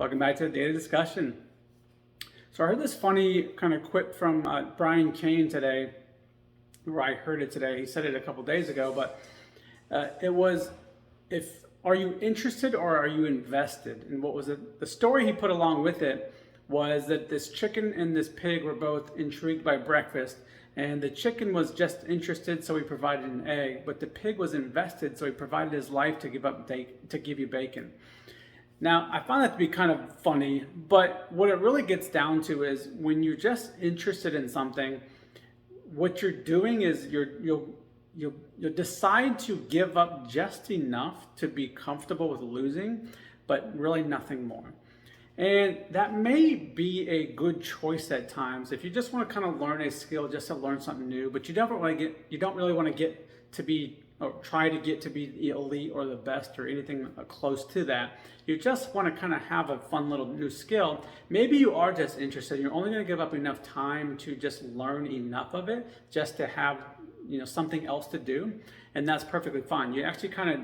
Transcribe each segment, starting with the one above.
Welcome back to the Daily Discussion. So I heard this funny kind of quip from Brian Cain today, where I heard it today. He said it a couple days ago, but it was, "If are you interested or are you invested?" And what was it? The story he put along with it was that this chicken and this pig were both intrigued by breakfast, and the chicken was just interested, so he provided an egg, but the pig was invested, so he provided his life to give you bacon. Now, I find that to be kind of funny, but what it really gets down to is when you're just interested in something, what you're doing is you'll decide to give up just enough to be comfortable with losing, but really nothing more. And that may be a good choice at times if you just want to kind of learn a skill, just to learn something new, but you don't really want to get to be or try to get to be the elite or the best or anything close to that. You just want to kind of have a fun little new skill. Maybe you are just interested. You're only going to give up enough time to just learn enough of it, just to have something else to do, and that's perfectly fine. You actually kind of,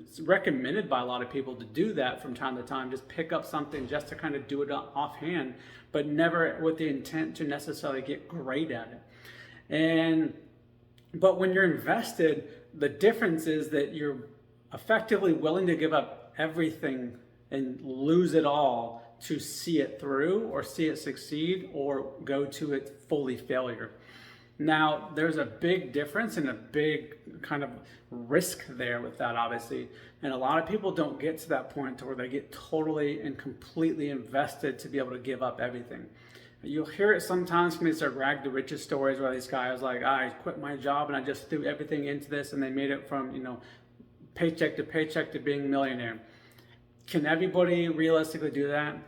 it's recommended by a lot of people to do that from time to time. Just pick up something just to kind of do it offhand, but never with the intent to necessarily get great at it. But when you're invested, the difference is that you're effectively willing to give up everything and lose it all to see it through or see it succeed or go to it fully failure. Now, there's a big difference and a big kind of risk there with that, obviously. And a lot of people don't get to that point to where they get totally and completely invested to be able to give up everything. You'll hear it sometimes from these rag to riches stories where these guys like, I quit my job and I just threw everything into this, and they made it from, paycheck to paycheck to being a millionaire. Can everybody realistically do that?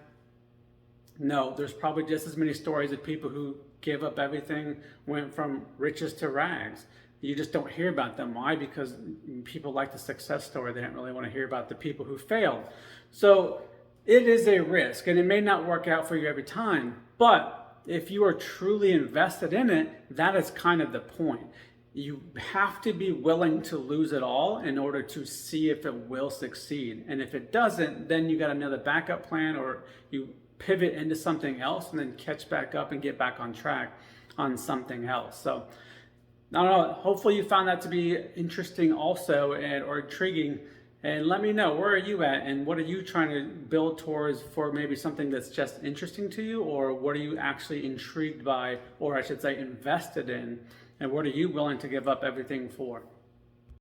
No, there's probably just as many stories of people who gave up everything, went from riches to rags. You just don't hear about them. Why? Because people like the success story. They don't really want to hear about the people who failed. So it is a risk, and it may not work out for you every time. But if you are truly invested in it, that is kind of the point. You have to be willing to lose it all in order to see if it will succeed. And if it doesn't, then you got another backup plan, or you pivot into something else and then catch back up and get back on track on something else. So I don't know, hopefully you found that to be interesting also, or intriguing. And let me know, where are you at, and what are you trying to build towards for maybe something that's just interesting to you, or what are you actually intrigued by, or I should say invested in, and what are you willing to give up everything for?